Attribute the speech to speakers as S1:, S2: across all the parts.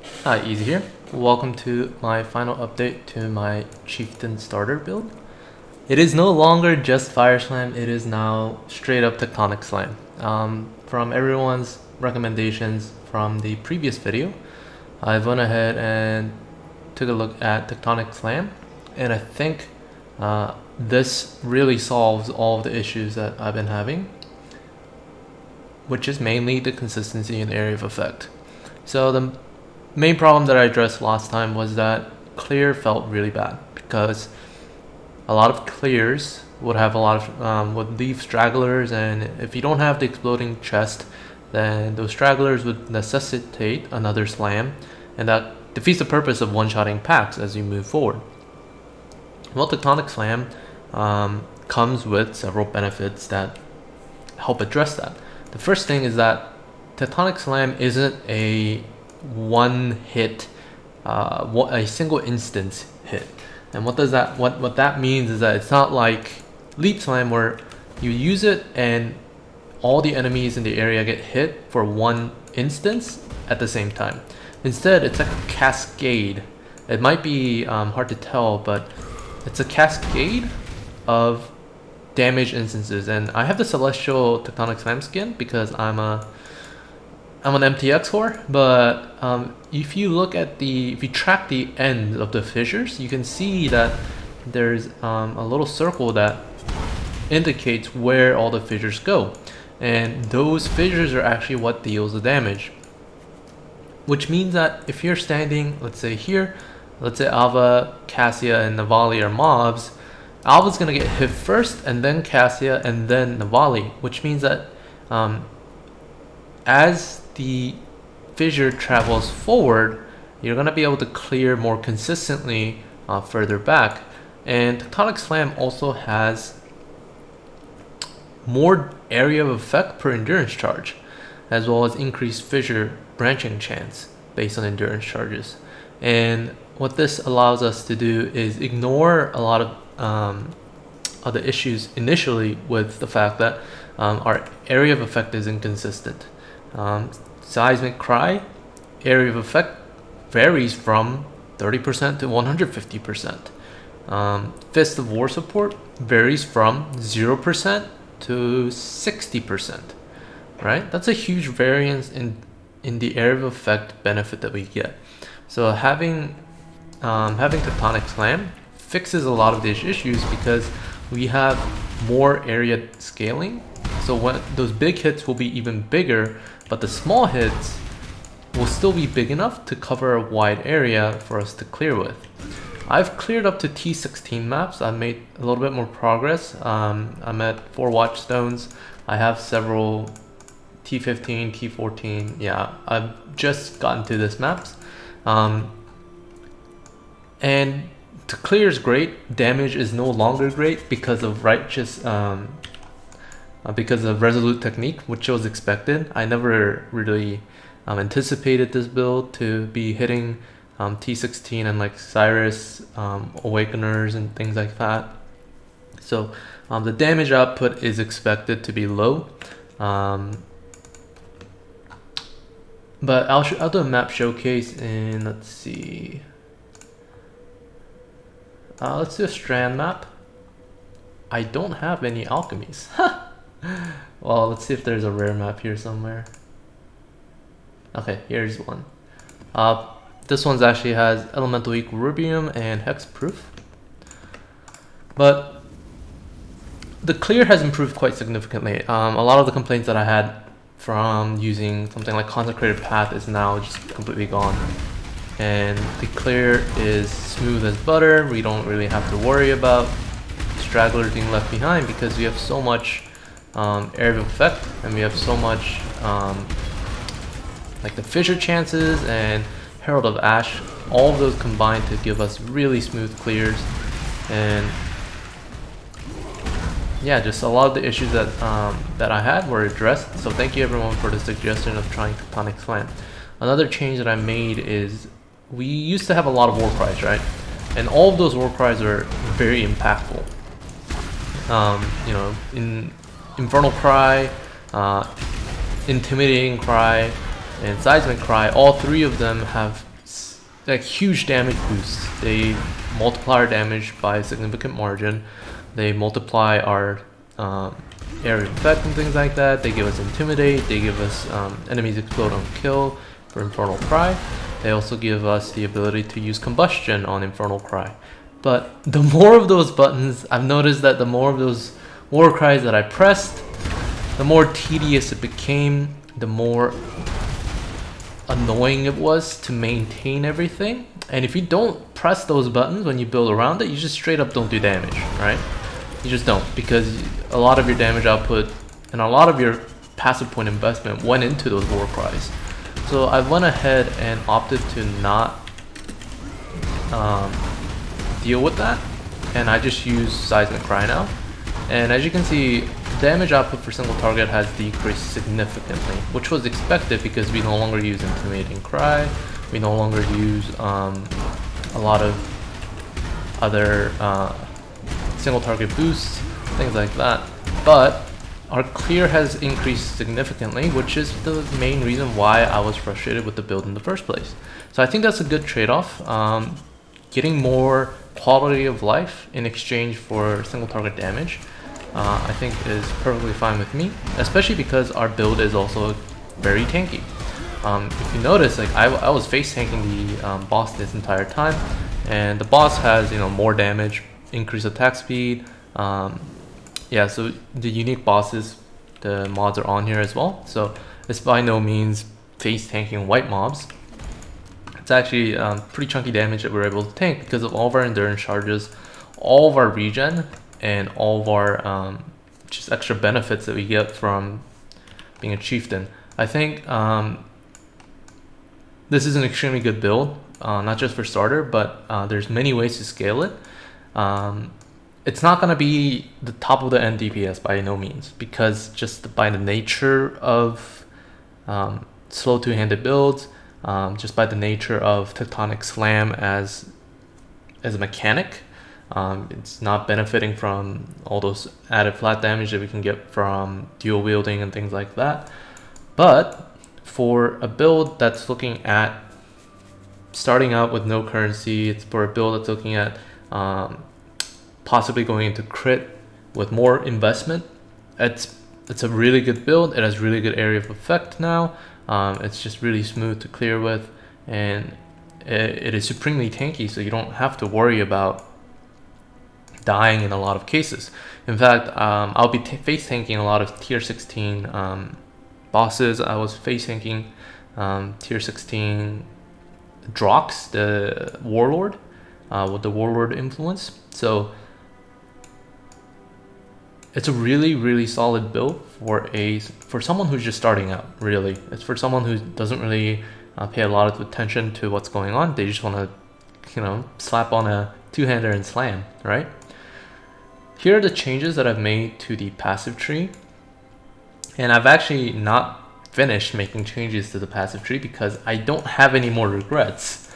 S1: Hi, Easy here. Welcome to my final update to my Chieftain starter build. It is no longer just Fire Slam, it is now straight up Tectonic Slam. From everyone's recommendations from the previous video, I've went ahead and took a look at Tectonic Slam, and I think this really solves all of the issues that I've been having, which is mainly the consistency and area of effect. So the main problem that I addressed last time was that clear felt really bad because a lot of clears would have a lot of would leave stragglers, and if you don't have the exploding chest, then those stragglers would necessitate another slam, and that defeats the purpose of one-shotting packs as you move forward. Well, Tectonic Slam comes with several benefits that help address that. The first thing is that Tectonic Slam isn't a one hit, a single instance hit. And what that means is that it's not like Leap Slam where you use it and all the enemies in the area get hit for one instance at the same time. Instead, it's like a cascade. It might be hard to tell, but it's a cascade of damage instances. And I have the Celestial Tectonic Slam skin because I'm an MTX whore, but if you track the end of the fissures, you can see that there's a little circle that indicates where all the fissures go, and those fissures are actually what deals the damage. Which means that if you're standing, let's say here, let's say Alva, Cassia, and Navali are mobs, Alva's gonna get hit first, and then Cassia, and then Navali, which means that as the fissure travels forward, you're going to be able to clear more consistently further back. And Tectonic Slam also has more area of effect per endurance charge, as well as increased fissure branching chance based on endurance charges. And what this allows us to do is ignore a lot of the issues initially with the fact that our area of effect is inconsistent. Seismic Cry area of effect varies from 30% to 150%. Fist of War support varies from 0% to 60%. Right? That's a huge variance in the area of effect benefit that we get. So having Tectonic Slam fixes a lot of these issues because we have more area scaling. So when those big hits will be even bigger, but the small hits will still be big enough to cover a wide area for us to clear with. I've cleared up to T16 maps. I've made a little bit more progress. I'm at 4 Watchstones. I have several T15, T14. Yeah, I've just gotten to this maps. And to clear is great. Damage is no longer great because of because of Resolute Technique, which was expected. I never really anticipated this build to be hitting T16 and like Cyrus, Awakeners and things like that. So the damage output is expected to be low. But I'll do a map showcase in, let's see. Let's do a Strand map. I don't have any alchemies. Well, let's see if there's a rare map here somewhere. Okay, here's one. This one's actually has elemental equilibrium and hexproof. But the clear has improved quite significantly. A lot of the complaints that I had from using something like Consecrated Path is now just completely gone. And the clear is smooth as butter. We don't really have to worry about stragglers being left behind because we have so much area of effect, and we have so much like the fissure chances and Herald of Ash, all of those combined to give us really smooth clears. And yeah, just a lot of the issues that that I had were addressed. So thank you everyone for the suggestion of trying Tectonic Slam. Another change that I made is we used to have a lot of war cries, right? And all of those war cries are very impactful. You know, in Infernal Cry, Intimidating Cry, and Seismic Cry, all three of them have like huge damage boosts. They multiply our damage by a significant margin. They multiply our area of effect and things like that. They give us intimidate. They give us enemies explode on kill for infernal cry. They also give us the ability to use combustion on infernal cry. But the more of those buttons, I've noticed that the more of those war cries that I pressed, the more tedious it became, the more annoying it was to maintain everything. And if you don't press those buttons when you build around it, you just straight up don't do damage, right? You just don't, because a lot of your damage output and a lot of your passive point investment went into those war cries. So I went ahead and opted to not deal with that, and I just use seismic cry now. And as you can see, damage output for single target has decreased significantly, which was expected because we no longer use intimidating cry, we no longer use a lot of other single target boosts, things like that. But our clear has increased significantly, which is the main reason why I was frustrated with the build in the first place. So I think that's a good trade-off. Getting more quality of life in exchange for single target damage, I think is perfectly fine with me, especially because our build is also very tanky. If you notice, like I was face tanking the boss this entire time, and the boss has, you know, more damage, increased attack speed. Yeah, so the unique bosses, the mods are on here as well. So it's by no means face tanking white mobs. It's actually pretty chunky damage that we're able to tank because of all of our endurance charges, all of our regen, and all of our just extra benefits that we get from being a chieftain. I think this is an extremely good build, not just for starter, but there's many ways to scale it. It's not going to be the top of the end DPS by no means, because just by the nature of slow two-handed builds, just by the nature of Tectonic Slam as a mechanic, it's not benefiting from all those added flat damage that we can get from dual wielding and things like that. But for a build that's looking at starting out with no currency, it's for a build that's looking at possibly going into crit with more investment, it's a really good build. It has really good area of effect now. It's just really smooth to clear with, and it is supremely tanky, so you don't have to worry about dying in a lot of cases. In fact, I'll be face tanking a lot of tier 16 bosses. I was face tanking tier 16 Drox, the warlord, with the warlord influence. So it's a really solid build for someone who's just starting out. Really, it's for someone who doesn't really pay a lot of attention to what's going on. They just want to, you know, slap on a two-hander and slam, right? Here are the changes that I've made to the passive tree, and I've actually not finished making changes to the passive tree because I don't have any more regrets.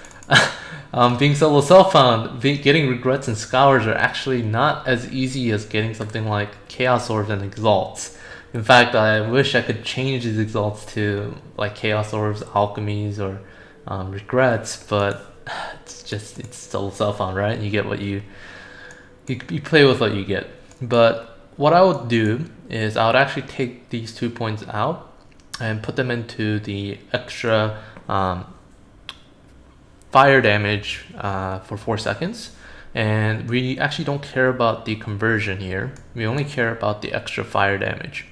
S1: Being solo self-found, getting regrets and scours are actually not as easy as getting something like Chaos Orbs and Exalts. In fact, I wish I could change these Exalts to like Chaos Orbs, Alchemies, or Regrets, but it's solo self-found, right? You get what you play with what you get. But what I would do is I would actually take these 2 points out and put them into the extra fire damage for 4 seconds. And we actually don't care about the conversion here. We only care about the extra fire damage.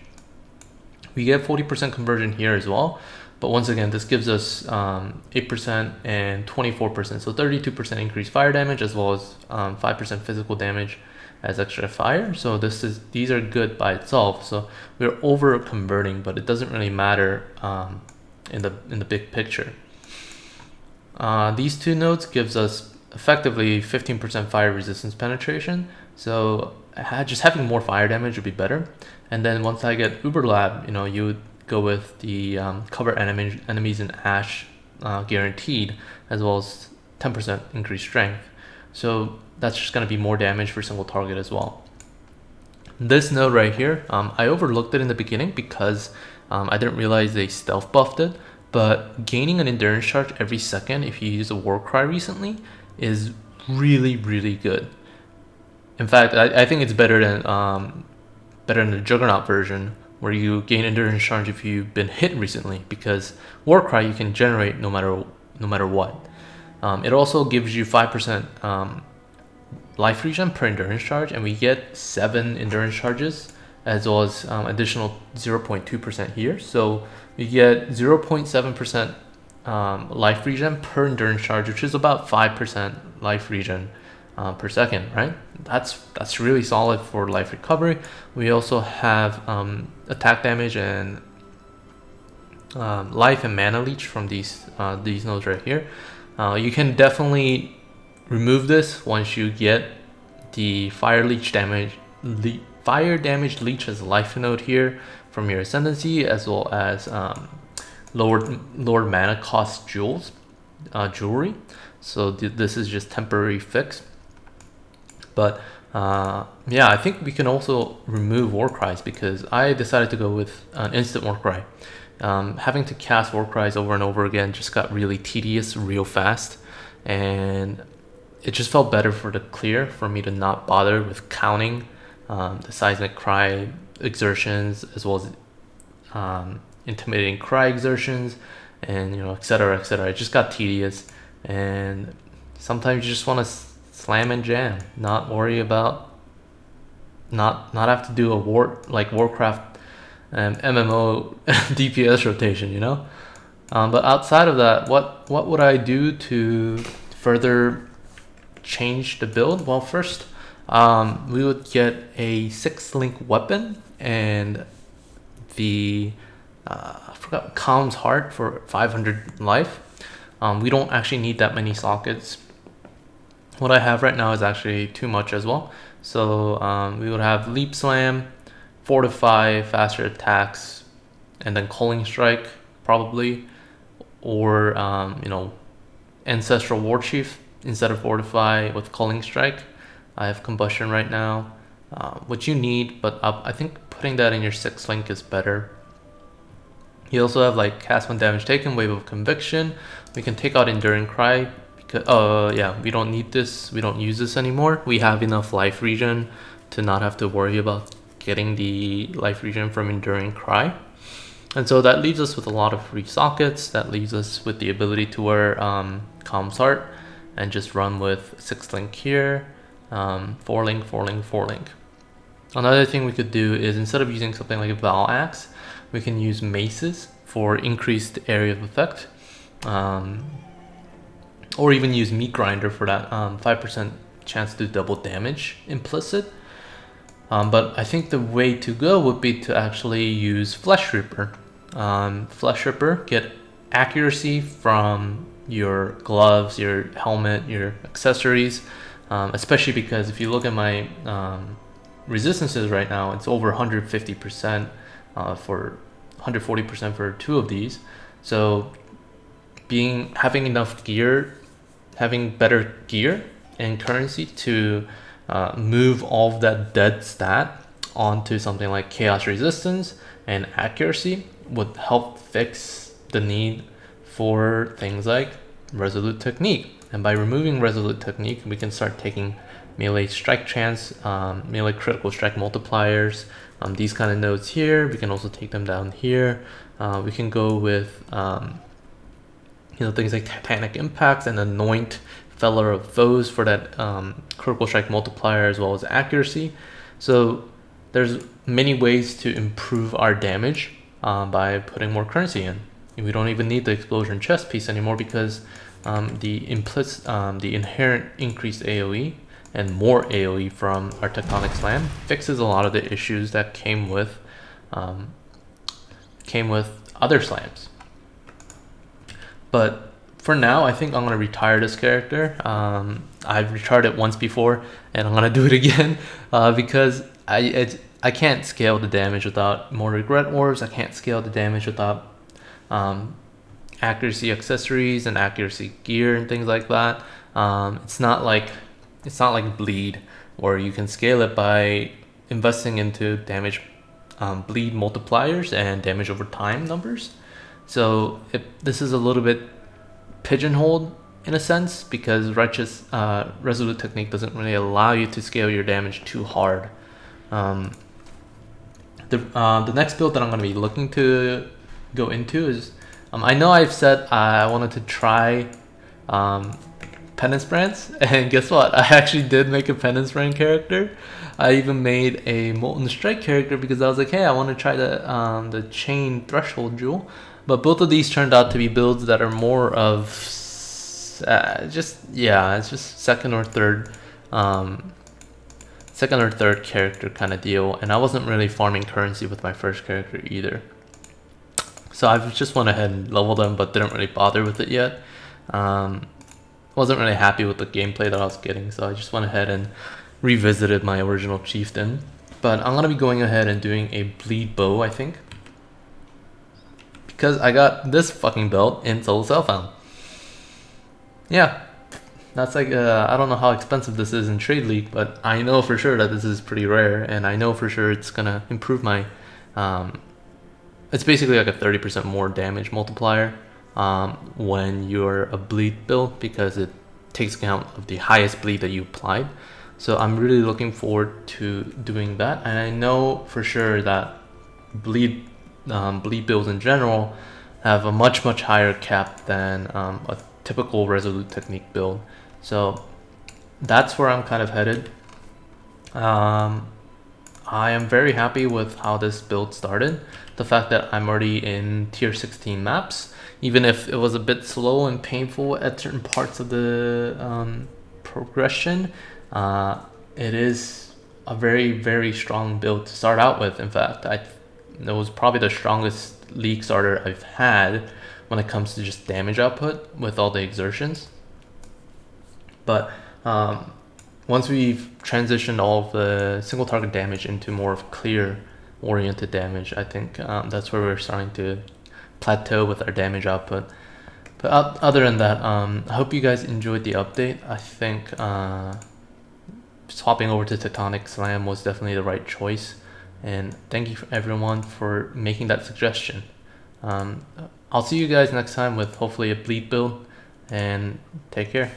S1: We get 40% conversion here as well. But once again, this gives us 8% and 24%. So 32% increased fire damage, as well as 5% physical damage as extra fire. So these are good by itself. So we're over converting, but it doesn't really matter in the big picture. These two nodes gives us effectively 15% fire resistance penetration. So just having more fire damage would be better. And then once I get Uber Lab, you know, you would go with the cover enemies in Ash guaranteed, as well as 10% increased strength. So that's just going to be more damage for single target as well. This node right here, I overlooked it in the beginning because I didn't realize they stealth buffed it. but gaining an endurance charge every second if you use a war cry recently is really, really good. In fact, I think it's better than the Juggernaut version, where you gain endurance charge if you've been hit recently, because war cry you can generate no matter what. It also gives you 5% life regen per endurance charge, and we get 7 endurance charges, as well as additional 0.2% here. So we get 0.7% life regen per endurance charge, which is about 5% life regen per second, right? That's really solid for life recovery. We also have attack damage and life and mana leech from these nodes right here. You can definitely remove this once you get the fire damage leech as a life node here from your ascendancy, as well as lower mana cost jewelry. So this is just temporary fix. But yeah, I think we can also remove war cries, because I decided to go with an instant war cry. Having to cast war cries over and over again just got really tedious real fast, and it just felt better for the clear for me to not bother with counting the seismic cry exertions, as well as intimidating cry exertions, and etc. etc. It just got tedious, and sometimes you just want to slam and jam, not worry about not have to do a Warcraft MMO DPS rotation, but outside of that, what would I do to further change the build? Well, first we would get a 6-link weapon and the I forgot, Calm's Heart for 500 life. We don't actually need that many sockets. What I have right now is actually too much as well. So we would have Leap Slam, Fortify, faster attacks, and then Culling Strike probably, or Ancestral War Chief instead of Fortify with Culling Strike. I have Combustion right now, what you need, but I think putting that in your 6-link is better. You also have like cast when damage taken, Wave of Conviction. We can take out Enduring Cry, because yeah, we don't need this, we don't use this anymore. We have enough life regen to not have to worry about getting the life regen from Enduring Cry. And so that leaves us with a lot of free sockets. That leaves us with the ability to wear Calm's Heart and just run with 6-link here, 4-link, 4-link, 4-link. Another thing we could do is, instead of using something like a Val Axe, we can use maces for increased area of effect, or even use Meat Grinder for that 5% chance to do double damage implicit. But I think the way to go would be to actually use Flesh Ripper. Flesh Ripper, get accuracy from your gloves, your helmet, your accessories, especially because if you look at my resistances right now, it's over 150% for 140% for 2 of these. So having enough gear, having better gear and currency to move all of that dead stat onto something like chaos resistance and accuracy would help fix the need for things like Resolute Technique. And by removing Resolute Technique, we can start taking melee strike chance, melee critical strike multipliers, these kind of nodes here. We can also take them down here. We can go with things like Titanic Impacts and Anoint Feller of Foes for that critical strike multiplier, as well as accuracy. So there's many ways to improve our damage by putting more currency in. We don't even need the explosion chest piece anymore, because the inherent increased AoE and more AoE from our Tectonic Slam fixes a lot of the issues that came with other slams. But for now, I think I'm going to retire this character. I've retired it once before, and I'm going to do it again because I can't scale the damage without more regret orbs. I can't scale the damage without accuracy accessories and accuracy gear and things like that. It's not like bleed, where you can scale it by investing into damage bleed multipliers and damage over time numbers. So this is a little bit pigeonholed in a sense, because Righteous Resolute Technique doesn't really allow you to scale your damage too hard. The next build that I'm going to be looking to go into is, I know I've said I wanted to try Penance Brands, and guess what? I actually did make a Penance Brand character. I even made a Molten Strike character because I was like, hey, I want to try the Chain Threshold Jewel. But both of these turned out to be builds that are more of it's just second or third character kind of deal, and I wasn't really farming currency with my first character either. So I just went ahead and leveled them, but didn't really bother with it yet. Wasn't really happy with the gameplay that I was getting, so I just went ahead and revisited my original Chieftain. But I'm gonna be going ahead and doing a bleed bow, I think, because I got this fucking belt in Solo Self-Found. Yeah, that's like I don't know how expensive this is in Trade League, but I know for sure that this is pretty rare, and I know for sure it's gonna improve my it's basically like a 30% more damage multiplier when you're a bleed build, because it takes account of the highest bleed that you applied. So I'm really looking forward to doing that, and I know for sure that bleed builds in general have a much higher cap than a typical Resolute Technique build. So that's where I'm kind of headed. I am very happy with how this build started. The fact that I'm already in tier 16 maps, even if it was a bit slow and painful at certain parts of the progression, it is a very strong build to start out with. In fact, it was probably the strongest league starter I've had when it comes to just damage output with all the exertions. But once we've transitioned all of the single target damage into more of clear oriented damage, I think that's where we're starting to plateau with our damage output. But other than that, I hope you guys enjoyed the update. I think swapping over to Tectonic Slam was definitely the right choice, and thank you everyone for making that suggestion. I'll see you guys next time with hopefully a bleed build, and take care.